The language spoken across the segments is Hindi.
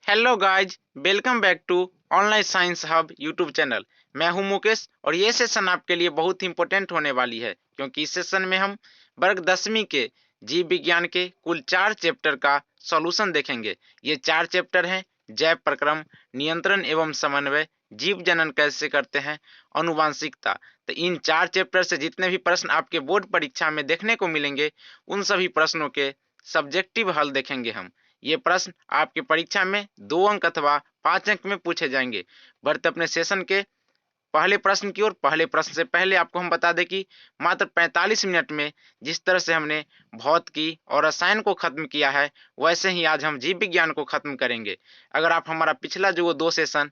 Hello guys, welcome back to online science hub YouTube channel. मैं हूं मुकेश और ये सेशन आपके लिए बहुत इंपॉर्टेंट होने वाली है, क्योंकि इस सेशन में हम वर्ग 10वीं के जीव विज्ञान के कुल 4 चैप्टर का सॉल्यूशन देखेंगे। ये 4 चैप्टर हैं: जैव प्रक्रम, नियंत्रण एवं समन्वय, जीव जनन कैसे करते हैं, अनुवांशिकता। तो इन 4 चैप्टर से जितने भी प्रश्न आपके बोर्ड परीक्षा में देखने को मिलेंगे, उन सभी प्रश्नों के सब्जेक्टिव हल देखेंगे हम। ये प्रश्न आपके परीक्षा में 2 अंक अथवा 5 अंक में पूछे जाएंगे। बढ़ते अपने सेशन के पहले प्रश्न की ओर। पहले प्रश्न से पहले आपको हम बता दें कि मात्र 45 मिनट में जिस तरह से हमने भौतिकी और रसायन को खत्म किया है, वैसे ही आज हम जीव विज्ञान को खत्म करेंगे। अगर आप हमारा पिछला जो वो 2 सेशन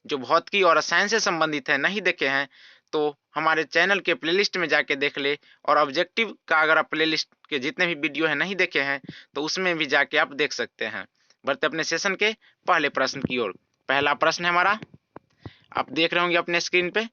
जो भौतिकी और रसायन से संबंधित है नहीं देखे हैं, तो हमारे चैनल के प्लेलिस्ट में जाके देख ले। और ऑब्जेक्टिव का अगर आप प्लेलिस्ट के जितने भी वीडियो है नहीं देखे हैं, तो उसमें भी जाके आप देख सकते हैं। बढ़ते अपने सेशन के पहले प्रश्न की ओर। पहला प्रश्न है हमारा, आप देख रहे होंगे अपने स्क्रीन पे।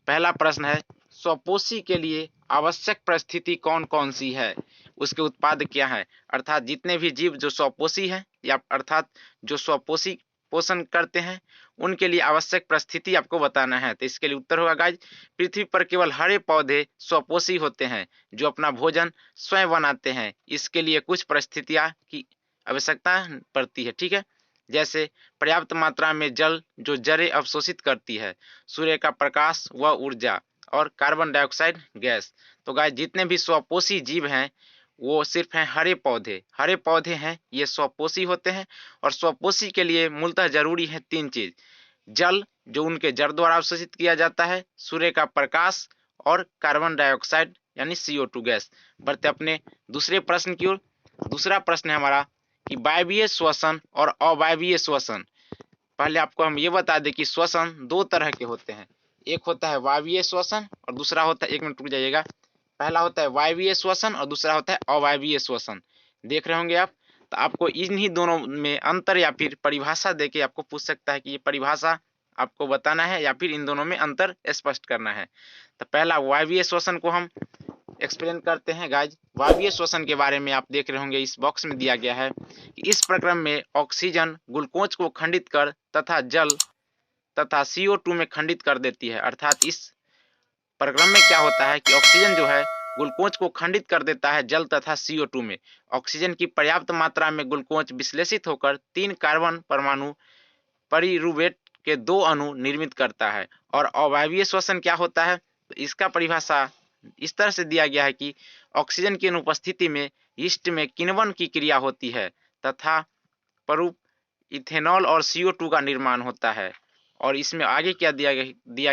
पहला प्रश्न है, स्वपोषी के लिए आवश्यक परिस्थिति कौन कौन सी है, उसके उत्पाद क्या है। अर्थात जितने भी जीव जो स्वपोषी हैं, या अर्थात जो स्वपोषी पोषण करते हैं, उनके लिए आवश्यक परिस्थिति आपको बताना है। तो इसके लिए उत्तर होगा गाइज, पृथ्वी पर केवल हरे पौधे स्वपोषी होते हैं जो अपना भोजन स्वयं बनाते हैं। इसके लिए कुछ परिस्थितियां की आवश्यकता पड़ती है, ठीक है। जैसे पर्याप्त मात्रा में जल जो जड़ें अवशोषित करती है, सूर्य का प्रकाश व ऊर्जा, और कार्बन डाइऑक्साइड गैस। तो गाइस, जितने भी स्वपोषी जीव हैं वो सिर्फ हैं हरे पौधे। हरे पौधे हैं, ये स्वपोषी होते हैं। और स्वपोषी के लिए मूलतः जरूरी है 3 चीज: जल जो उनके जड़ द्वारा अवशोषित किया जाता है, सूर्य का प्रकाश, और कार्बन डाइऑक्साइड यानी CO2 गैस। बढ़ते अपने दूसरे प्रश्न की ओर। दूसरा प्रश्न है हमारा कि वायवीय श्वसन और अवायवीय श्वसन। पहले आपको हम ये बता दें कि श्वसन 2 तरह के होते हैं। एक होता है वायवीय श्वसन और दूसरा होता है, 1 मिनट रुक जाइएगा, पहला होता है वायवीय श्वसन और दूसरा होता है अवायवीय श्वसन। देख रहे होंगे आप। तो आपको इन्हीं दोनों में अंतर या फिर परिभाषा देके आपको पूछ सकता है कि ये परिभाषा आपको बताना है या फिर इन दोनों में अंतर स्पष्ट करना है। तो पहला वायवीय श्वसन को हम एक्सप्लेन करते हैं गाइज। वायवीय श्वसन के बारे में आप देख रहे होंगे, इस बॉक्स में दिया गया है कि इस प्रक्रम में ऑक्सीजन ग्लूकोज को खंडित कर तथा जल तथा CO2 में खंडित कर देती है। अर्थात इस प्रक्रम में क्या होता है कि ऑक्सीजन जो है ग्लूकोज को खंडित कर देता है जल तथा CO2 में। ऑक्सीजन की पर्याप्त मात्रा में ग्लूकोज विश्लेषित होकर 3 कार्बन परमाणु परिरुवेट के 2 अणु निर्मित करता है। और अवायवीय श्वसन क्या होता है, तो इसका परिभाषा इस तरह से दिया गया है कि ऑक्सीजन की अनुपस्थिति में यीस्ट में किण्वन की क्रिया होती है तथा परूप इथेनॉल और CO2 का निर्माण होता है। और इसमें आगे क्या दिया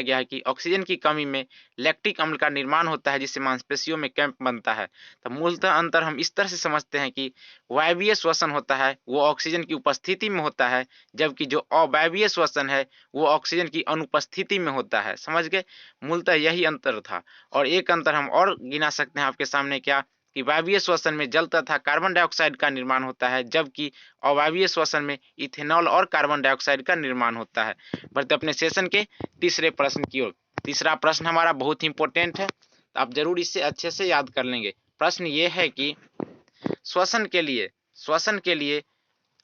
गया है कि ऑक्सीजन की कमी में लैक्टिक अम्ल का निर्माण होता है, जिससे मांसपेशियों में कैंप बनता है। तो मूलतः अंतर हम इस तरह से समझते हैं कि वायवीय श्वसन होता है वो ऑक्सीजन की उपस्थिति में होता है, जबकि जो अवायवीय श्वसन है वो ऑक्सीजन की अनुपस्थिति में होता है। समझ गए, मूलतः यही अंतर था। और एक अंतर हम और गिना सकते हैं आपके सामने, क्या कि वायवीय श्वसन में जल तथा कार्बन डाइऑक्साइड का निर्माण होता है, जबकि अवायवीय श्वसन में इथेनॉल और कार्बन डाइऑक्साइड का निर्माण होता है। बढ़ते अपने सेशन के तीसरे प्रश्न की ओर। तीसरा प्रश्न हमारा बहुत इंपॉर्टेंट है, तो आप जरूर इसे अच्छे से याद कर लेंगे। प्रश्न ये है कि श्वसन के लिए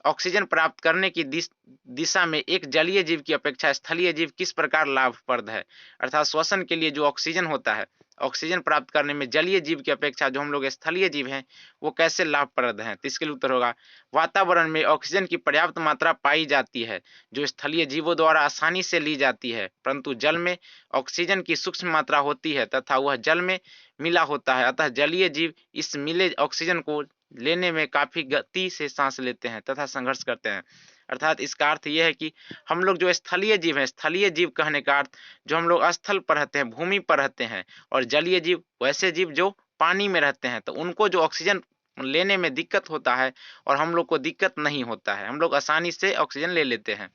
ऑक्सीजन प्राप्त करने की दिशा में एक जलीय जीव की अपेक्षा स्थलीय जीव किस प्रकार लाभप्रद है। अर्थात श्वसन के लिए जो ऑक्सीजन होता है, ऑक्सीजन प्राप्त करने में जलीय जीव की अपेक्षा जो हम लोग स्थलीय जीव हैं वो कैसे लाभप्रद हैं। तो इसके लिए उत्तर होगा, वातावरण में ऑक्सीजन की पर्याप्त मात्रा पाई जाती है जो स्थलीय जीवों द्वारा आसानी से ली जाती है, परंतु जल में ऑक्सीजन की सूक्ष्म मात्रा होती है तथा वह जल में मिला होता है। अतः जलीय जीव इस मिले ऑक्सीजन को लेने में काफी गति से सांस लेते हैं तथा संघर्ष करते हैं। अर्थात इसका अर्थ यह है कि हम लोग जो स्थलीय जीव हैं, स्थलीय जीव कहने का अर्थ जो हम लोग स्थल पर रहते हैं, भूमि पर रहते हैं, और जलीय जीव वैसे जीव जो पानी में रहते हैं, तो उनको जो ऑक्सीजन लेने में दिक्कत होता है और हम लोग को दिक्कत नहीं होता है, हम लोग आसानी से ऑक्सीजन ले लेते हैं।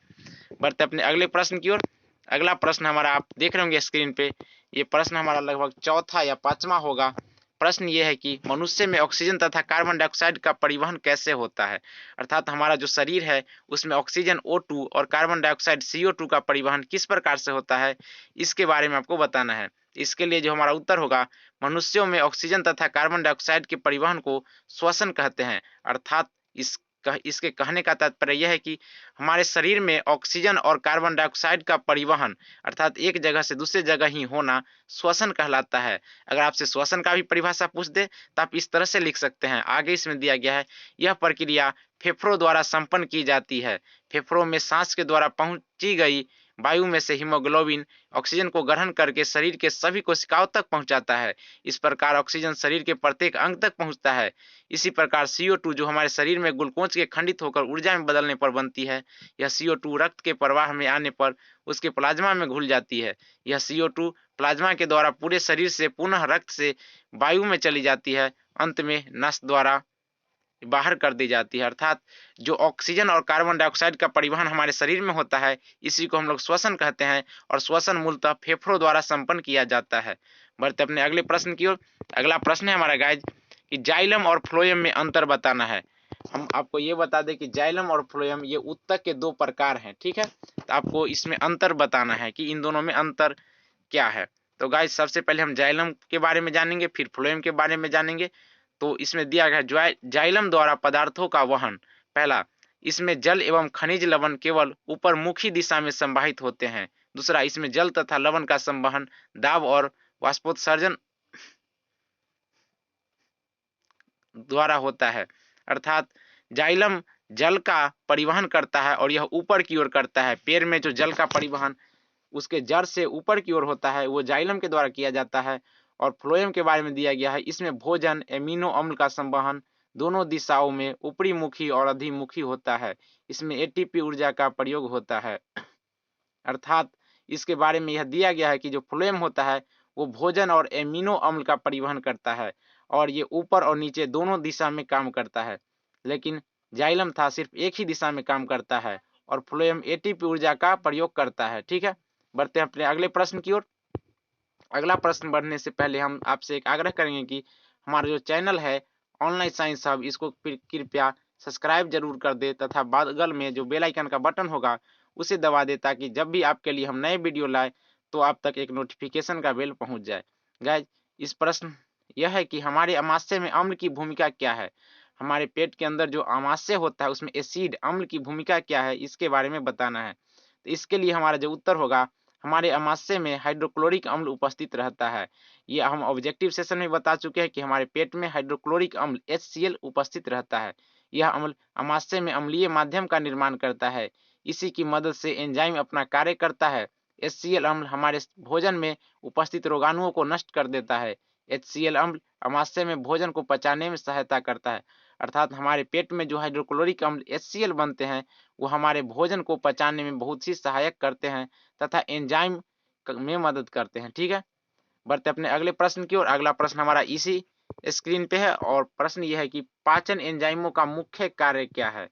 बढ़ते अपने अगले प्रश्न की ओर। अगला प्रश्न हमारा आप देख रहे होंगे स्क्रीन पे, ये प्रश्न हमारा लगभग चौथा या 5वां होगा। प्रश्न ये है कि मनुष्य में ऑक्सीजन तथा कार्बन डाइऑक्साइड का परिवहन कैसे होता है। अर्थात हमारा जो शरीर है उसमें ऑक्सीजन O2 और कार्बन डाइऑक्साइड CO2 का परिवहन किस प्रकार से होता है, इसके बारे में आपको बताना है। इसके लिए जो हमारा उत्तर होगा, मनुष्यों में ऑक्सीजन तथा कार्बन डाइऑक्साइड के परिवहन को श्वसन कहते हैं। अर्थात इस इसके कहने का तात्पर्य यह है कि हमारे शरीर में ऑक्सीजन और कार्बन डाइऑक्साइड का परिवहन अर्थात एक जगह से दूसरे जगह ही होना श्वसन कहलाता है। अगर आपसे श्वसन का भी परिभाषा पूछ दे तो आप इस तरह से लिख सकते हैं, आगे इसमें दिया गया है, यह प्रक्रिया फेफड़ों द्वारा संपन्न की जाती है। फेफड़ों में सांस के द्वारा पहुंची गई वायु में से हीमोग्लोबिन ऑक्सीजन को ग्रहण करके शरीर के सभी कोशिकाओं तक पहुंचाता है। इस प्रकार ऑक्सीजन शरीर के प्रत्येक अंग तक पहुंचता है। इसी प्रकार CO2 जो हमारे शरीर में ग्लूकोज के खंडित होकर ऊर्जा में बदलने पर बनती है, यह CO2 रक्त के प्रवाह में आने पर उसके प्लाज्मा में घुल जाती है। यह CO2 प्लाज्मा के द्वारा पूरे शरीर से पुनः रक्त से वायु में चली जाती है, अंत में नस द्वारा बाहर कर दी जाती है। अर्थात जो ऑक्सीजन और कार्बन डाइऑक्साइड का परिवहन हमारे शरीर में होता है, इसी को हम लोग श्वसन कहते हैं और श्वसन मूलतः फेफड़ों द्वारा संपन्न किया जाता है। बढ़ते अपने अगले प्रश्न की ओर। अगला प्रश्न है हमारा गाइज कि जाइलम और फ्लोएम में अंतर बताना है। हम आपको ये बता दें कि जाइलम और फ्लोएम ये ऊतक के दो प्रकार हैं, ठीक है। तो आपको इसमें अंतर बताना है कि इन दोनों में अंतर क्या है। तो गाइज सबसे पहले हम जाइलम के बारे में जानेंगे, फिर फ्लोएम के बारे में जानेंगे। तो इसमें दिया गया जाइलम द्वारा पदार्थों का वहन। पहला, इसमें जल एवं खनिज लवण केवल ऊपर मुखी दिशा में संवाहित होते हैं। दूसरा, इसमें जल तथा लवण का संवहन दाब और वाष्पोत्सर्जन द्वारा होता है। अर्थात जाइलम जल का परिवहन करता है और यह ऊपर की ओर करता है। पेड़ में जो जल का परिवहन उसके जड़ से ऊपर की ओर होता है, वो जाइलम के द्वारा किया जाता है। और फ्लोएम के बारे में दिया गया है, इसमें भोजन एमिनो अम्ल का संवहन दोनों दिशाओं में ऊपरी मुखी और अधिमुखी होता है। इसमें ATP ऊर्जा का प्रयोग होता है। अर्थात इसके बारे में यह दिया गया है कि जो फ्लोएम होता है वो भोजन और एमिनो अम्ल का परिवहन करता है और ये ऊपर और नीचे दोनों दिशा में काम करता है। लेकिन जाइलम था सिर्फ एक ही दिशा में काम करता है और फ्लोएम ATP ऊर्जा का प्रयोग करता है, ठीक है। बढ़ते हैं अपने अगले प्रश्न की ओर। अगला प्रश्न बढ़ने से पहले हम आपसे एक आग्रह करेंगे कि हमारा जो चैनल है ऑनलाइन साइंस हब, इसको कृपया सब्सक्राइब जरूर कर दे तथा बगल में जो बेल आइकन का बटन होगा उसे दबा दे, ताकि जब भी आपके लिए हम नए वीडियो लाए तो आप तक एक नोटिफिकेशन का बेल पहुंच जाए। गाइज इस प्रश्न यह है कि हमारे अमाशय में अम्ल की भूमिका क्या है। हमारे पेट के अंदर जो अमाशय होता है उसमें एसिड अम्ल की भूमिका क्या है, इसके बारे में बताना है। तो इसके लिए हमारा जो उत्तर होगा, हमारे अमाशय में हाइड्रोक्लोरिक अम्ल उपस्थित रहता है। ये हम ऑब्जेक्टिव सेशन में बता चुके हैं कि हमारे पेट में हाइड्रोक्लोरिक अम्ल HCl उपस्थित रहता है। यह अम्ल अमाशय में अम्लीय माध्यम का निर्माण करता है। इसी की मदद से एंजाइम अपना कार्य करता है। HCl अम्ल हमारे भोजन में उपस्थित रोगाणुओं को नष्ट कर देता है। HCl अम्ल अमाशय में भोजन को पचाने में सहायता करता है। अर्थात हमारे पेट में जो हाइड्रोक्लोरिक अम्ल HCl बनते हैं वो हमारे भोजन को पचाने में बहुत ही सहायक करते हैं तथा एंजाइम में मदद करते हैं, ठीक है। बढ़ते अपने अगले प्रश्न की ओर। अगला प्रश्न हमारा इसी स्क्रीन पे है और प्रश्न यह है कि पाचन एंजाइमों का मुख्य कार्य क्या है।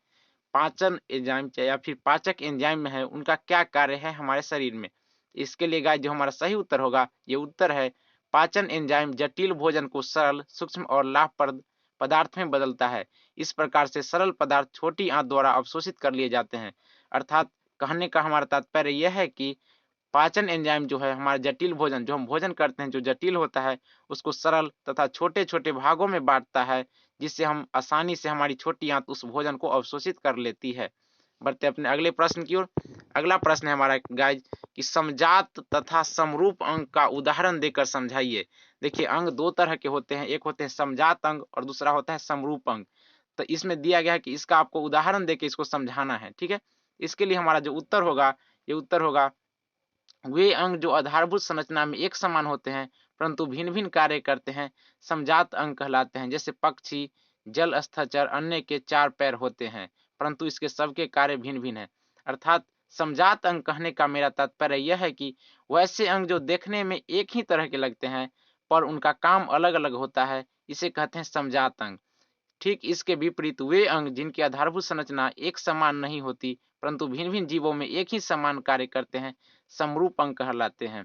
पाचन एंजाइम या फिर पाचक एंजाइम है, उनका क्या कार्य है हमारे शरीर में। इसके लिए गाइस जो हमारा सही उत्तर होगा, ये उत्तर है पाचन एंजाइम जटिल भोजन को सरल, सूक्ष्म और लाभप्रद पदार्थ में बदलता है। इस प्रकार से सरल पदार्थ छोटी आंत द्वारा अवशोषित कर लिए जाते हैं। अर्थात कहने का हमारा तात्पर्य यह है कि पाचन एंजाइम जो है हमारा जटिल भोजन, जो हम भोजन करते हैं जो जटिल होता है, उसको सरल तथा छोटे छोटे भागों में बांटता है, जिससे हम आसानी से हमारी छोटी आंत उस भोजन को अवशोषित कर लेती है। बढ़ते अपने अगले प्रश्न की ओर। अगला प्रश्न है हमारा गाइज कि समजात तथा समरूप अंग का उदाहरण देकर समझाइए। देखिए अंग दो तरह के होते हैं, एक होते हैं समजात अंग और दूसरा होता है समरूप अंग। तो इसमें दिया गया है कि इसका आपको उदाहरण देकर इसको समझाना है, ठीक है। इसके लिए हमारा जो उत्तर होगा, ये उत्तर होगा वे अंग जो आधारभूत संरचना में एक समान होते हैं परंतु भिन्न भिन्न कार्य करते हैं, समजात अंग कहलाते हैं। जैसे पक्षी, जल स्थचर, अन्य के 4 पैर होते हैं परंतु इसके सबके कार्य भिन्न भिन्न हैं। अर्थात समजात अंग कहने का मेरा तात्पर्य यह है कि वैसे अंग जो देखने में एक ही तरह के लगते हैं पर उनका काम अलग अलग होता है, इसे कहते हैं समजात अंग। ठीक इसके विपरीत वे अंग जिनकी आधारभूत संरचना एक समान नहीं होती परंतु भिन्न भिन्न जीवों में एक ही समान कार्य करते हैं, समरूप अंग कहलाते हैं।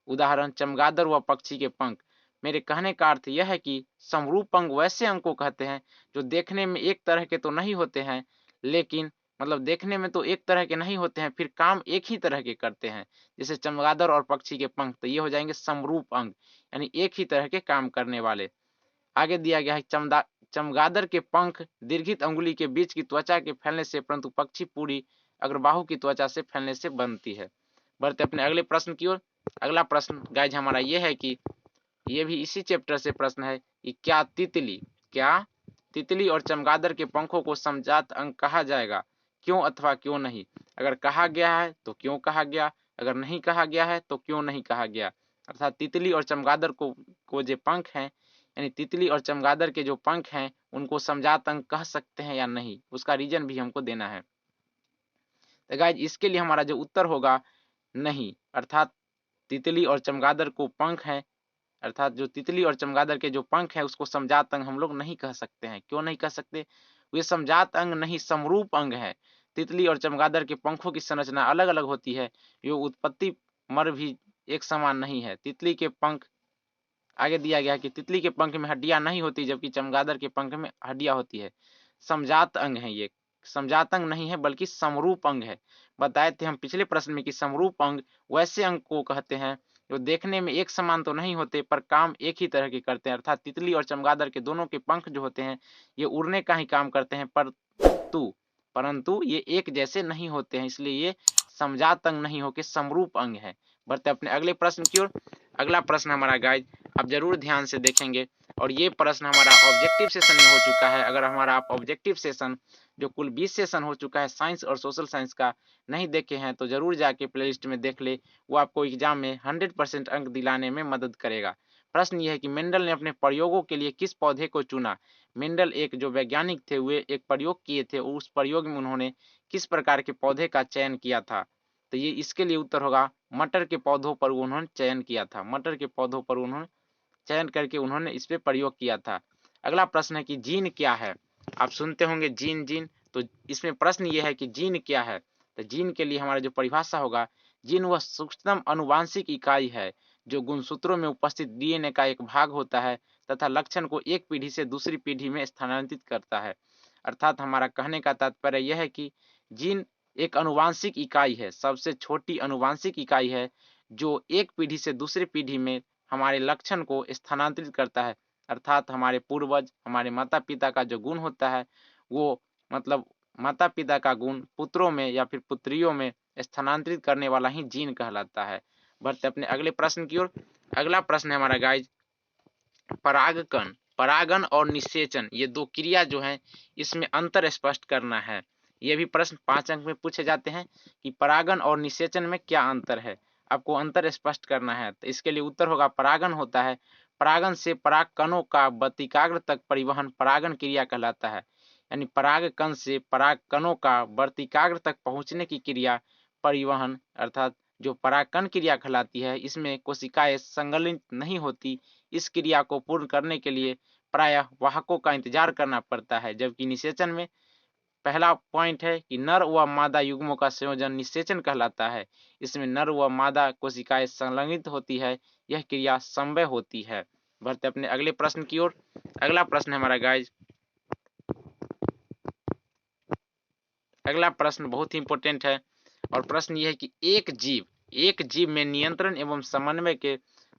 उदाहरण चमगादड़ व पक्षी के पंख। मेरे कहने का अर्थ यह है कि समरूप अंग वैसे अंग को कहते हैं जो देखने में एक तरह के तो नहीं होते हैं, लेकिन मतलब देखने में तो एक तरह के नहीं होते हैं फिर काम एक ही तरह के करते हैं। जैसे चमगादड़ और पक्षी के पंख, तो ये हो जाएंगे समरूप अंग, यानी एक ही तरह के काम करने वाले। आगे दिया गया है चमगादड़ के पंख दीर्घित अंगुली के बीच की त्वचा के फैलने से, परंतु पक्षी पूरी अग्रबाहु की त्वचा से फैलने से बनती है। बढ़ते अपने अगले प्रश्न की ओर। अगला प्रश्न गाइज हमारा ये है कि ये भी इसी चैप्टर से प्रश्न है कि क्या तितली और चमगादड़ के पंखों को समजात अंग कहा जाएगा, क्यों अथवा क्यों नहीं। अगर कहा गया है तो क्यों कहा गया, अगर नहीं कहा गया है तो क्यों नहीं कहा गया। अर्थात तितली और चमगादड़ को जो पंख हैं, यानी तितली और चमगादड़ के जो पंख हैं उनको समजात अंग कह सकते हैं या नहीं, उसका रीजन भी हमको देना है। तो गाइज इसके लिए हमारा जो उत्तर होगा नहीं, अर्थात तितली और चमगादड़ को पंख है, अर्थात जो तितली और चमगादड़ के जो पंख है उसको समजात अंग हम लोग नहीं कह सकते हैं। क्यों नहीं कह सकते, वे समजात अंग नहीं समरूप अंग है। तितली और चमगादड़ के पंखों की संरचना अलग अलग होती है, जो उत्पत्ति मर भी एक समान नहीं है। तितली के पंख आगे दिया गया है कि तितली के पंख में हड्डियां नहीं होती, जबकि चमगादड़ के पंख में हड्डियां होती है। समजात अंग है, ये समजात अंग नहीं है बल्कि समरूप अंग है। बताए थे हम पिछले प्रश्न में कि समरूप अंग वैसे अंग को कहते हैं जो देखने में एक समान तो नहीं होते पर काम एक ही तरह के करते हैं। अर्थात तितली और चमगादड़ के दोनों के पंख जो होते हैं ये उड़ने का ही काम करते हैं, परंतु ये एक जैसे नहीं होते हैं, इसलिए ये समजात अंग नहीं होकर समरूप अंग है। बढ़ते अपने अगले प्रश्न की ओर। अगला प्रश्न हमारा गाइज आप जरूर ध्यान से देखेंगे, और ये प्रश्न हमारा ऑब्जेक्टिव सेशन में हो चुका है। अगर हमारा आप ऑब्जेक्टिव सेशन जो कुल 20 सेशन हो चुका है साइंस और सोशल साइंस का नहीं देखे हैं तो जरूर जाके प्लेलिस्ट में देख ले, वो आपको एग्जाम में 100% अंक दिलाने में मदद करेगा। प्रश्न ये है कि मेंडल ने अपने प्रयोगों के लिए किस पौधे को चुना। मेंडल एक जो वैज्ञानिक थे, वे एक प्रयोग किए थे, उस प्रयोग में उन्होंने किस प्रकार के पौधे का चयन किया था। तो ये इसके लिए उत्तर होगा मटर के पौधों पर उन्होंने चयन किया था। मटर के पौधों पर उन्होंने चयन करके उन्होंने इस पे प्रयोग किया था। अगला प्रश्न है कि जीन क्या है। आप सुनते होंगे जीन जीन, तो इसमें प्रश्न ये है कि जीन क्या है। तो जीन के लिए हमारा जो परिभाषा होगा, जीन वह सूक्ष्म अनुवांशिक इकाई है जो गुणसूत्रों में उपस्थित डीएनए का एक भाग होता है तथा लक्षण को एक पीढ़ी से दूसरी पीढ़ी में स्थानांतरित करता है। अर्थात हमारा कहने का तात्पर्य यह है कि जीन एक अनुवांशिक इकाई है, सबसे छोटी अनुवांशिक इकाई है जो एक पीढ़ी से दूसरी पीढ़ी में हमारे लक्षण को स्थानांतरित करता है। अर्थात हमारे पूर्वज, हमारे माता पिता का जो गुण होता है वो मतलब माता पिता का गुण पुत्रों में या फिर पुत्रियों में स्थानांतरित करने वाला ही जीन कहलाता है। बढ़ते अपने अगले प्रश्न की ओर। अगला प्रश्न है हमारा गाइज परागकण, परागन और निषेचन ये दो क्रिया जो है इसमें अंतर स्पष्ट करना है। ये भी प्रश्न 5 अंक में पूछे जाते हैं कि परागन और निषेचन में क्या अंतर है, आपको अंतर स्पष्ट करना है। तो इसके लिए उत्तर होगा परागन होता है परागन से परागकणों का वर्तिकाग्र तक परिवहन परागन क्रिया कहलाता है। यानी परागकण से परागकणों का वर्तिकाग्र तक पहुंचने की क्रिया परिवहन अर्थात जो परागकण क्रिया कहलाती है, इसमें कोशिकाएं संगलित नहीं होती। इस क्रिया को पूर्ण करने के लिए प्रायः वाहकों का इंतजार करना पड़ता है। जबकि निषेचन में पहला पॉइंट है कि नर व मादा युग्मों का संयोजन निषेचन कहलाता है। इसमें नर व मादा कोशिकाएं संलग्नित होती है, यह क्रिया समव्य होती है। बढ़ते अपने अगले प्रश्न की ओर। अगला प्रश्न है हमारा गाइज, अगला प्रश्न बहुत ही इंपॉर्टेंट है और प्रश्न यह है कि एक जीव में नियंत्रण एवं समन्वय के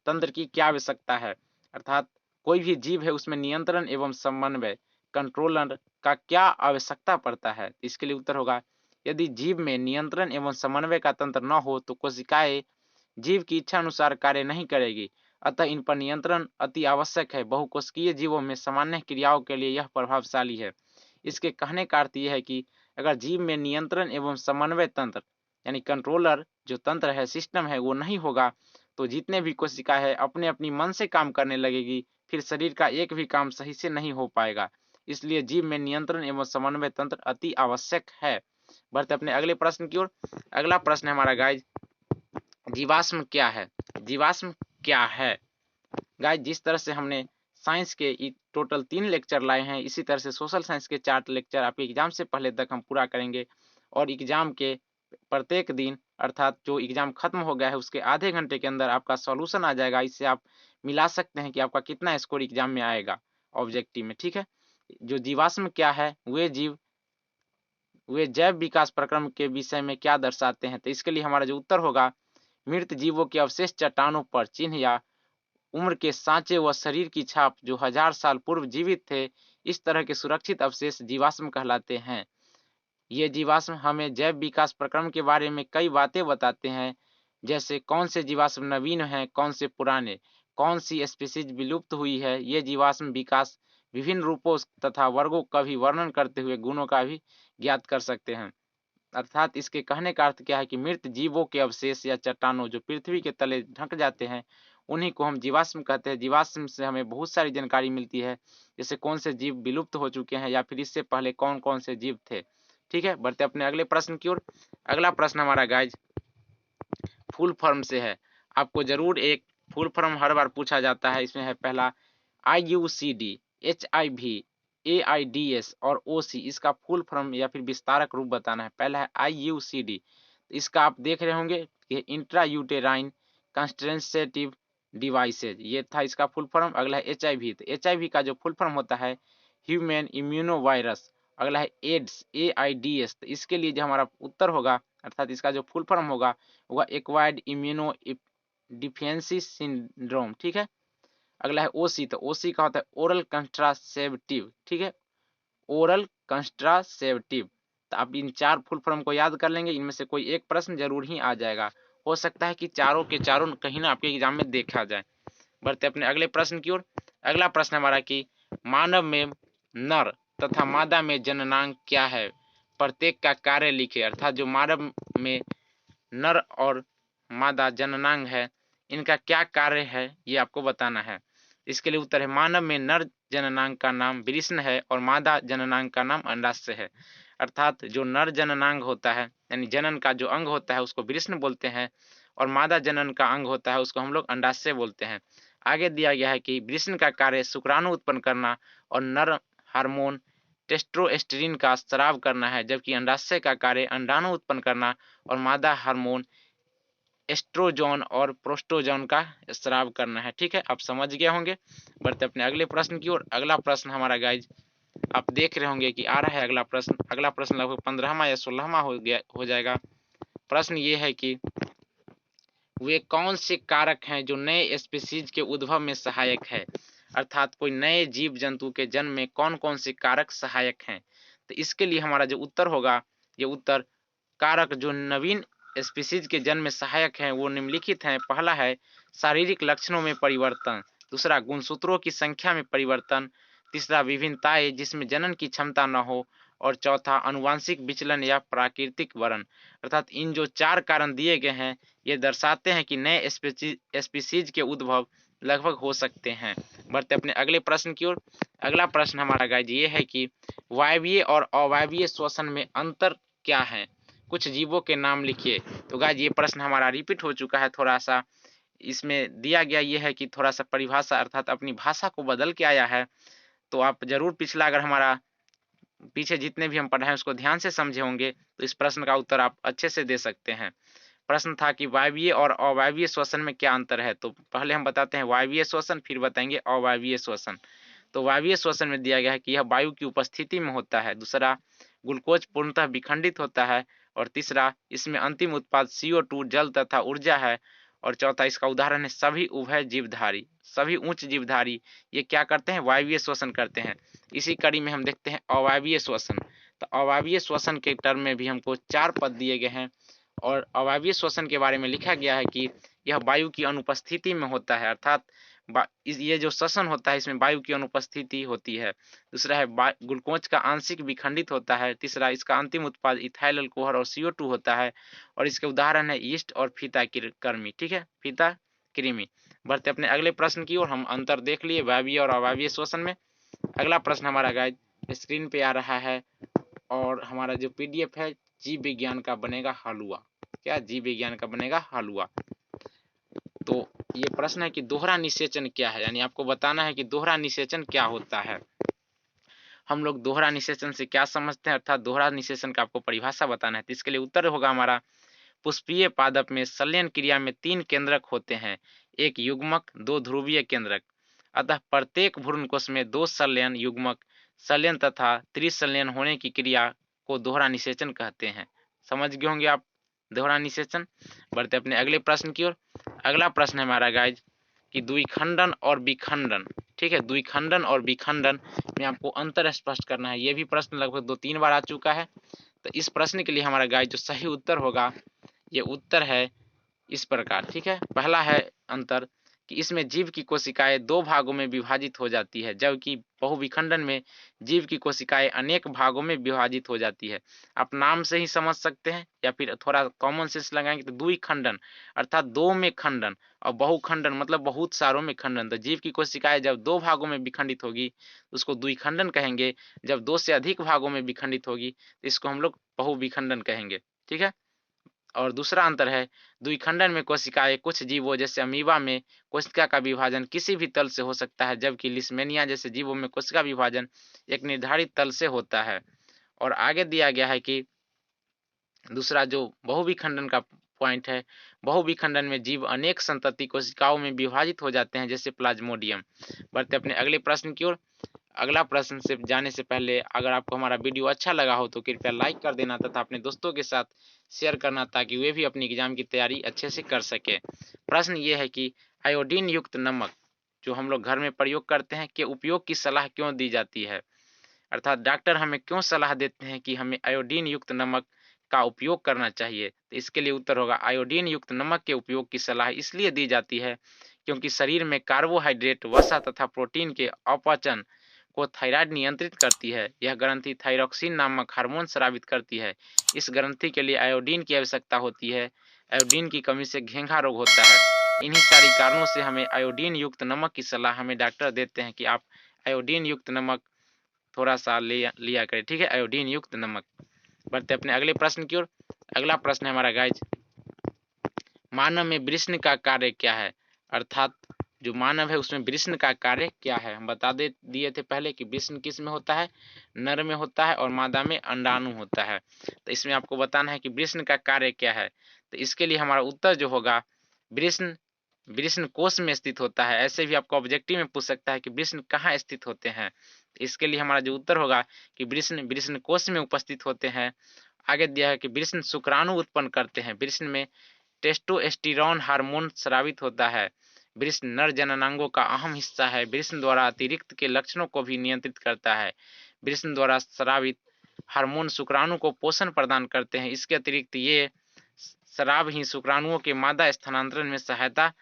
तंत्र की क्या आवश्यकता है। अर्थात कोई भी जीव है उसमें नियंत्रण एवं समन्वय कंट्रोलर का क्या आवश्यकता पड़ता है। इसके लिए उत्तर होगा यदि जीव में नियंत्रण एवं समन्वय का तंत्र न हो तो कोशिकाएं जीव की इच्छा अनुसार कार्य नहीं करेगी, अतः इन पर नियंत्रण अति आवश्यक है। बहुकोशिकीय जीवों में सामान्य क्रियाओं के लिए यह प्रभावशाली है। इसके कहने का अर्थ यह है कि अगर जीव में नियंत्रण एवं समन्वय तंत्र यानी कंट्रोलर जो तंत्र है, सिस्टम है, वो नहीं होगा तो जितने भी कोशिका है अपने अपनी मन से काम करने लगेगी, फिर शरीर का एक भी काम सही से नहीं हो पाएगा। इसलिए जीव में नियंत्रण एवं समन्वय तंत्र अति आवश्यक है। बढ़ते अपने अगले प्रश्न की ओर। अगला प्रश्न है हमारा गाइज जीवाश्म क्या है। जीवाश्म क्या है गाइज, जिस तरह से हमने साइंस के टोटल 3 लेक्चर लाए हैं, इसी तरह से सोशल साइंस के 4 लेक्चर आपके एग्जाम से पहले तक हम पूरा करेंगे और एग्जाम के प्रत्येक दिन अर्थात जो एग्जाम खत्म हो गया है उसके आधे घंटे के अंदर आपका सॉल्यूशन आ जाएगा। इससे आप मिला सकते हैं कि आपका कितना स्कोर एग्जाम में आएगा ऑब्जेक्टिव में। ठीक है, जो जीवाश्म क्या है, वे जैव विकास प्रक्रम के विषय में क्या दर्शाते हैं। तो इसके लिए हमारा जो उत्तर होगा मृत जीवों के अवशेष चट्टानों पर चिन्ह या उम्र के सांचे व शरीर की छाप जो 1000 साल पूर्व जीवित थे, इस तरह के सुरक्षित अवशेष जीवाश्म कहलाते हैं। ये जीवाश्म हमें जैव विकास प्रक्रम के बारे में कई बातें बताते हैं, जैसे कौन से जीवाश्म नवीन हैं, कौन से पुराने, कौन सी स्पीशीज विलुप्त हुई है। ये जीवाश्म विकास विभिन्न रूपों तथा वर्गों का भी वर्णन करते हुए गुणों का भी ज्ञात कर सकते हैं। अर्थात इसके कहने का अर्थ क्या है कि मृत जीवों के अवशेष या चट्टानों जो पृथ्वी के तले ढक जाते हैं, उन्हीं को हम जीवाश्म कहते हैं। जीवाश्म से हमें बहुत सारी जानकारी मिलती है, जैसे कौन से जीव विलुप्त हो चुके हैं या फिर इससे पहले कौन कौन से जीव थे। ठीक है, बढ़ते अपने अगले प्रश्न की ओर। अगला प्रश्न हमारा गाइज फुल फॉर्म से है। आपको जरूर एक फुल फॉर्म हर बार पूछा जाता है। इसमें है पहला IUCD, HIV, AIDS और OC। इसका फुल फॉर्म या फिर विस्तारक रूप बताना है। पहला है IUCD, इसका आप देख रहे होंगे कि इंट्रा यूटेराइन कंट्रासेप्टिव डिवाइसेज, ये था इसका फुल फॉर्म। अगला है HIV, तो HIV का जो फुल फॉर्म होता है ह्यूमन इम्यूनो वायरस। अगला है एड्स, AIDS, तो इसके लिए जो हमारा उत्तर होगा अर्थात इसका जो फुल फॉर्म होगा वह एक्वायर्ड इम्यूनो डिफिशिएंसी सिंड्रोम। ठीक है, अगला है OC, तो OC का होता है ओरल कंट्रासेप्टिव। ठीक है, ओरल कंट्रासेप्टिव। तो आप इन चार फुल फॉर्म को याद कर लेंगे, इनमें से कोई एक प्रश्न जरूर ही आ जाएगा। हो सकता है कि चारों के चारों कहीं ना आपके एग्जाम में देखा जाए। बढ़ते अपने अगले प्रश्न की ओर। अगला प्रश्न हमारा कि मानव में नर तथा मादा में जननांग क्या है, प्रत्येक का कार्य लिखे। अर्थात जो मानव में नर और मादा जननांग है, इनका क्या कार्य है ये आपको बताना है। इसके लिए उत्तर है मानव में नर जननांग का नाम वृषण है और मादा जननांग का नाम अंडाशय है। अर्थात जो नर जननांग होता है यानी जनन का जो अंग होता है उसको वृषण बोलते हैं और मादा जनन का अंग होता है उसको हम लोग अंडाशय बोलते हैं। आगे दिया गया है कि वृषण का कार्य शुक्राणु उत्पन्न करना और नर हार्मोन टेस्टोस्टेरोन का स्राव करना है, जबकि अंडाशय का कार्य अंडाणु उत्पन्न करना और मादा हार्मोन एस्ट्रोजन और प्रोस्टोजन का स्राव करना है। ठीक है, आप समझ गए होंगे। बढ़ते अपने अगले प्रश्न की ओर। अगला प्रश्न हमारा गाइज आप देख रहे होंगे कि आ रहा है अगला प्रश्न। अगला प्रश्न लगभग 15वां या 16वां हो जाएगा। प्रश्न ये है कि वे कौन से कारक हैं जो नए स्पीशीज के उद्भव में सहायक है। अर्थात कोई नए जीव जंतु के जन्म में कौन कौन से कारक सहायक हैं। तो इसके लिए हमारा जो उत्तर होगा, ये उत्तर कारक जो नवीन स्पीशीज के जन्म में सहायक हैं वो निम्नलिखित हैं। पहला है शारीरिक लक्षणों में परिवर्तन, दूसरा गुणसूत्रों की संख्या में परिवर्तन, तीसरा विभिन्नताएं जिसमें जनन की क्षमता न हो, और चौथा अनुवांशिक विचलन या प्राकृतिक वरण। अर्थात इन जो चार कारण दिए गए हैं ये दर्शाते हैं कि नए स्पीशीज के उद्भव लगभग हो सकते हैं। बढ़ते अपने अगले प्रश्न की ओर। अगला प्रश्न हमारा गाइज ये है कि वायवीय और अवायवीय श्वसन में अंतर क्या है, कुछ जीवों के नाम लिखिए। तो गाइज ये प्रश्न हमारा रिपीट हो चुका है थोड़ा सा। इसमें दिया गया ये है कि थोड़ा सा परिभाषा अर्थात अपनी भाषा को बदल के आया है। तो आप जरूर पिछला अगर हमारा पीछे जितने भी हम पढ़ाए उसको ध्यान से समझे होंगे तो इस प्रश्न का उत्तर आप अच्छे से दे सकते हैं। प्रश्न था कि वायवीय और अवायवीय श्वसन में क्या अंतर है। तो पहले हम बताते हैं वायवीय श्वसन, फिर बताएंगे अवायवीय श्वसन। तो वायवीय श्वसन में दिया गया है कि यह वायु की उपस्थिति में होता है, दूसरा ग्लूकोज पूर्णतः विखंडित होता है, और तीसरा इसमें अंतिम उत्पाद CO2 जल तथा ऊर्जा है, और चौथा इसका उदाहरण है सभी उभय जीवधारी, सभी उच्च जीवधारी ये क्या करते हैं, वायवीय श्वसन करते हैं। इसी कड़ी में हम देखते हैं अवायवीय श्वसन। तो अवायवीय श्वसन के टर्म में भी हमको चार पद दिए गए हैं, और अवायवीय श्वसन के बारे में लिखा गया है कि यह वायु की अनुपस्थिति में होता है। अर्थात ये जो श्वसन होता है इसमें वायु की अनुपस्थिति होती है। दूसरा है ग्लूकोज का आंशिक विखंडित होता है, तीसरा इसका अंतिम उत्पाद इथाइल अल्कोहल और CO2 होता है, और इसके उदाहरण है ईस्ट और फीता कृमि। ठीक है, फीता कृमि। बढ़ते अपने अगले प्रश्न की ओर। हम अंतर देख लिए वायवीय और अवायवीय श्वसन में। अगला प्रश्न हमारा गाइज स्क्रीन पे आ रहा है, और हमारा जो PDF है जीव विज्ञान का बनेगा हलवा। क्या जीव विज्ञान का बनेगा हलवा। तो ये प्रश्न है कि दोहरा निषेचन क्या है, यानी आपको बताना है कि दोहरा निषेचन क्या होता है। हम लोग दोहरा निषेचन से क्या समझते हैं, अर्थात दोहरा निषेचन का आपको परिभाषा बताना है। तो इसके लिए उत्तर होगा हमारा पुष्पीय पादप में संलयन क्रिया में 3 केंद्रक होते हैं, एक युग्मक, 2 ध्रुवीय केंद्रक। अतः प्रत्येक भ्रूणकोश में 2 संलयन, युग्मक संलयन तथा त्रिसंलयन होने की क्रिया को दोहरा निषेचन कहते हैं। समझ गए होंगे आप दोहरा निषेचन। बढ़ते अपने अगले प्रश्न की ओर। अगला प्रश्न है हमारा गाइज कि द्विखंडन और विखंडन, ठीक है। द्विखंडन और विखंडन में आपको अंतर स्पष्ट करना है। ये भी प्रश्न लगभग 2-3 बार आ चुका है। तो इस प्रश्न के लिए हमारा गाइस जो सही उत्तर होगा, ये उत्तर है इस प्रकार, ठीक है। पहला है अंतर कि इसमें जीव की कोशिकाएं 2 भागों में विभाजित हो जाती है, जबकि बहुविखंडन में जीव की कोशिकाएं अनेक भागों में विभाजित हो जाती है। आप नाम से ही समझ सकते हैं या फिर थोड़ा कॉमन सेंस लगाएंगे तो द्विखंडन अर्थात 2 में खंडन और बहुखंडन मतलब बहुत सारों में खंडन। तो जीव की कोशिकाएं जब 2 भागों में विखंडित होगी उसको द्विखंडन कहेंगे। जब 2 से अधिक भागों में विखंडित होगी तो इसको हम लोग बहुविखंडन कहेंगे, ठीक है। और दूसरा अंतर है द्विखंडन में कोशिकाएं कुछ जीवों जैसे अमीबा में कोशिका का विभाजन किसी भी तल से हो सकता है, जबकि लिस्मेनिया जैसे जीवों में कोशिका विभाजन एक निर्धारित तल से होता है। और आगे दिया गया है कि दूसरा जो बहुविखंडन का पॉइंट है, बहुविखंडन में जीव अनेक संतति कोशिकाओं में विभाजित हो जाते हैं जैसे प्लाज्मोडियम। बढ़ते अपने अगले प्रश्न की ओर। अगला प्रश्न से जाने से पहले अगर आपको हमारा वीडियो अच्छा लगा हो तो कृपया लाइक कर देना तथा अपने दोस्तों के साथ शेयर करना ताकि वे भी अपनी एग्जाम की तैयारी अच्छे से कर सके। प्रश्न ये है कि आयोडीन युक्त नमक जो हम लोग घर में प्रयोग करते हैं के उपयोग की सलाह क्यों दी जाती है, अर्थात डॉक्टर हमें क्यों सलाह देते हैं कि हमें आयोडीन युक्त नमक का उपयोग करना चाहिए। तो इसके लिए उत्तर होगा आयोडीन युक्त नमक के उपयोग की सलाह इसलिए दी जाती है क्योंकि शरीर में कार्बोहाइड्रेट, वसा तथा प्रोटीन के अपचन को थायराइड नियंत्रित करती है। यह ग्रंथि थायरॉक्सिन नामक हार्मोन स्रावित करती है। इस ग्रंथि के लिए आयोडीन की आवश्यकता होती है। आयोडीन की कमी से घेंघा रोग होता है। इन्हीं सारी कारणों से हमें आयोडीन युक्त नमक की सलाह हमें डॉक्टर देते हैं कि आप आयोडीन युक्त नमक थोड़ा सा लिया करें, ठीक है, आयोडीन युक्त नमक। बढ़ते अपने अगले प्रश्न की ओर। अगला प्रश्न है हमारा गाइज, मानव में वृषण का कार्य क्या है, अर्थात जो मानव है उसमें वृषण का कार्य क्या है। हम बता दिए थे पहले कि वृषण किस में होता है, नर में होता है और मादा में अंडाणु होता है। तो इसमें आपको बताना है कि वृषण का कार्य क्या है। तो इसके लिए हमारा उत्तर जो होगा वृषण वृषण कोश में स्थित होता है। ऐसे भी आपको ऑब्जेक्टिव में पूछ सकता है कि वृषण कहाँ स्थित होते हैं। इसके लिए हमारा जो उत्तर होगा कि वृषण वृषण कोश में उपस्थित होते हैं। आगे दिया है कि वृषण शुक्राणु उत्पन्न करते हैं। वृषण में टेस्टोस्टेरोन हार्मोन स्रावित होता है। वृषण नर जननांगों का अहम हिस्सा है। वृषण द्वारा अतिरिक्त के लक्षणों को भी नियंत्रित करता है। वृषण द्वारा स्रावित हार्मोन शुक्राणु को पोषण प्रदान करते हैं। इसके अतिरिक्त ये स्राव ही शुक्राणुओं के मादा स्थानांतरण में सहायता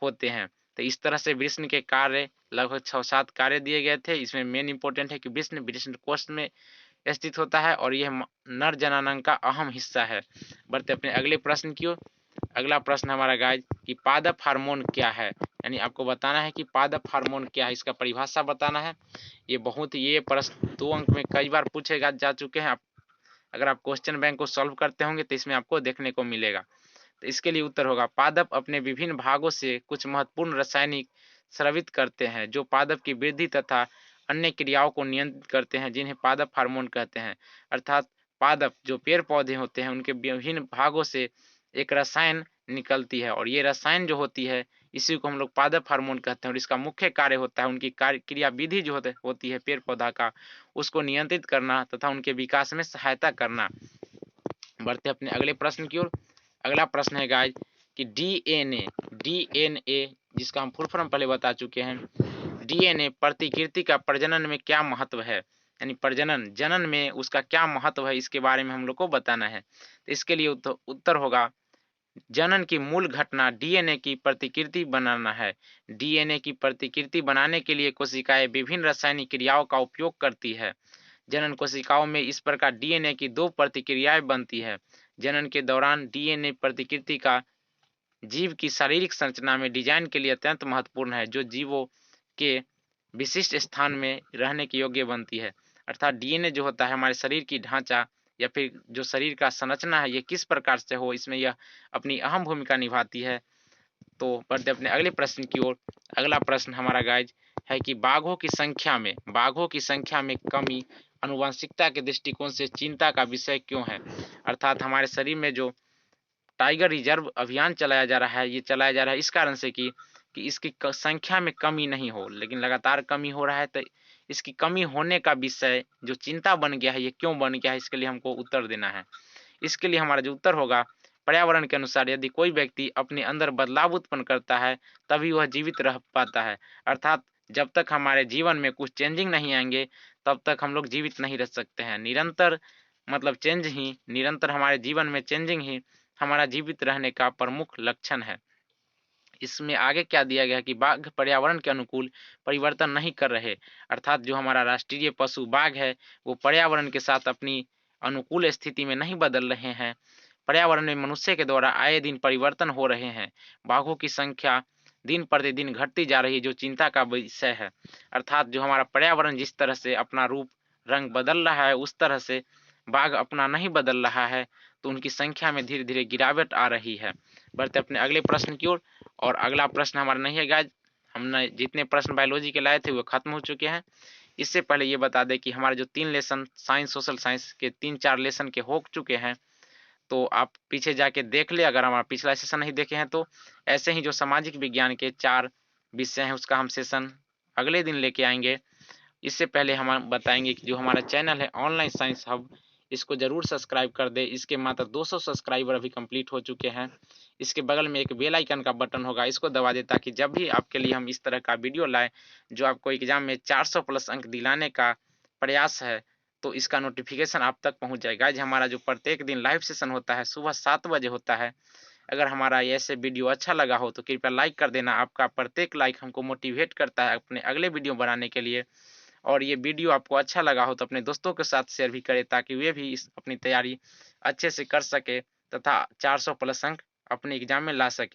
होते हैं। तो इस तरह से वृषण के कार्य लगभग 6-7 कार्य दिए गए थे। इसमें मेन इंपॉर्टेंट है कि वृषण वृषण कोश में स्थित होता है और यह नर जननांग का अहम हिस्सा है। बढ़ते अपने अगले प्रश्न की ओर। अगला प्रश्न हमारा गाइज कि पादप हार्मोन क्या है, यानी आपको बताना है कि पादप हार्मोन क्या है, इसका परिभाषा बताना है। ये प्रश्न 2 अंक में कई बार पूछे जा चुके हैं। अगर आप क्वेश्चन बैंक को सॉल्व करते होंगे तो इसमें आपको देखने को मिलेगा। तो इसके लिए उत्तर होगा पादप अपने विभिन्न भागों से कुछ महत्वपूर्ण रासायनिक स्रावित करते हैं जो पादप की वृद्धि तथा अन्य क्रियाओं को नियंत्रित करते हैं, जिन्हें पादप हार्मोन कहते हैं। अर्थात पादप जो पेड़ पौधे होते हैं उनके विभिन्न भागों से एक रसायन निकलती है और ये रसायन जो होती है इसी को हम लोग पादप हार्मोन कहते हैं और इसका मुख्य कार्य होता है उनकी कार्य क्रिया विधि जो होती है पेड़ पौधा का उसको नियंत्रित करना तथा उनके विकास में सहायता करना। बढ़ते अपने अगले प्रश्न की ओर। अगला प्रश्न है गाइज कि डीएनए जिसका हम फुल फॉर्म पहले बता चुके हैं। डीएनए प्रतिकृति का प्रजनन में क्या महत्व है, यानी प्रजनन जनन में उसका क्या महत्व है, इसके बारे में हम लोग को बताना है। तो इसके लिए उत्तर होगा जनन की मूल घटना डीएनए की प्रतिकृति बनाना है। डीएनए की प्रतिकृति बनाने के लिए कोशिकाएं विभिन्न रासायनिक क्रियाओं का उपयोग करती है। जनन कोशिकाओं में इस प्रकार डीएनए की 2 प्रतिक्रियाएं बनती है। जनन के दौरान डीएनए प्रतिकृति का जीव की शारीरिक संरचना में डिजाइन के लिए अत्यंत महत्वपूर्ण है, जो जीवों के विशिष्ट स्थान में रहने के योग्य बनती है। अर्थात डीएनए जो होता है हमारे शरीर की ढांचा या फिर जो शरीर का संरचना है ये किस प्रकार से हो इसमें यह अपनी अहम भूमिका निभाती है। तो बढ़ते अपने अगले प्रश्न की ओर। अगला प्रश्न हमारा गाइज है कि बाघों की संख्या में कमी आनुवंशिकता के दृष्टिकोण से चिंता का विषय क्यों है। अर्थात हमारे शरीर में जो टाइगर रिजर्व अभियान चलाया जा रहा है ये चलाया जा रहा है इस कारण से कि इसकी संख्या में कमी नहीं हो, लेकिन लगातार कमी हो रहा है। तो इसकी कमी होने का विषय जो चिंता बन गया है ये क्यों बन गया है, इसके लिए हमको उत्तर देना है। इसके लिए हमारा जो उत्तर होगा पर्यावरण के अनुसार यदि कोई व्यक्ति अपने अंदर बदलाव उत्पन्न करता है तभी वह जीवित रह पाता है। अर्थात जब तक हमारे जीवन में कुछ चेंजिंग नहीं आएंगे तब तक हम लोग जीवित नहीं रह सकते हैं। निरंतर मतलब चेंज ही, निरंतर हमारे जीवन में चेंजिंग ही हमारा जीवित रहने का प्रमुख लक्षण है। इसमें आगे क्या दिया गया कि बाघ पर्यावरण के अनुकूल परिवर्तन नहीं कर रहे, अर्थात जो हमारा राष्ट्रीय पशु बाघ है वो पर्यावरण के साथ अपनी अनुकूल स्थिति में नहीं बदल रहे हैं। पर्यावरण में मनुष्य के द्वारा आए दिन परिवर्तन हो रहे हैं। बाघों की संख्या दिन प्रतिदिन घटती जा रही है, जो चिंता का विषय है। अर्थात जो हमारा पर्यावरण जिस तरह से अपना रूप रंग बदल रहा है उस तरह से बाघ अपना नहीं बदल रहा है, तो उनकी संख्या में धीरे धीरे गिरावट आ रही है। बढ़ते अपने अगले प्रश्न की ओर। और अगला प्रश्न हमारा नहीं है गाइज, हमने जितने प्रश्न बायोलॉजी के लाए थे वो खत्म हो चुके हैं। इससे पहले ये बता दें कि हमारे जो 3 लेसन साइंस सोशल साइंस के 3-4 लेसन के हो चुके हैं, तो आप पीछे जाके देख ले अगर हमारा पिछला सेशन नहीं देखे हैं तो। ऐसे ही जो सामाजिक विज्ञान के 4 विषय हैं उसका हम सेशन अगले दिन लेके आएंगे। इससे पहले हम बताएंगे कि जो हमारा चैनल है ऑनलाइन साइंस हब, इसको जरूर सब्सक्राइब कर दे। इसके मात्र 200 सब्सक्राइबर अभी कंप्लीट हो चुके हैं। इसके बगल में एक बेल आइकन का बटन होगा, इसको दबा दे ताकि जब भी आपके लिए हम इस तरह का वीडियो लाएं जो आपको एग्जाम में 400 प्लस अंक दिलाने का प्रयास है, तो इसका नोटिफिकेशन आप तक पहुंच जाएगा। आज हमारा जो प्रत्येक दिन लाइव सेशन होता है सुबह 7 बजे होता है। अगर हमारा ऐसे वीडियो अच्छा लगा हो तो कृपया लाइक कर देना। आपका प्रत्येक लाइक हमको मोटिवेट करता है अपने अगले वीडियो बनाने के लिए। और ये वीडियो आपको अच्छा लगा हो तो अपने दोस्तों के साथ शेयर भी करें ताकि वे भी इस अपनी तैयारी अच्छे से कर सके तथा 400 प्लस अंक अपने एग्जाम में ला सके।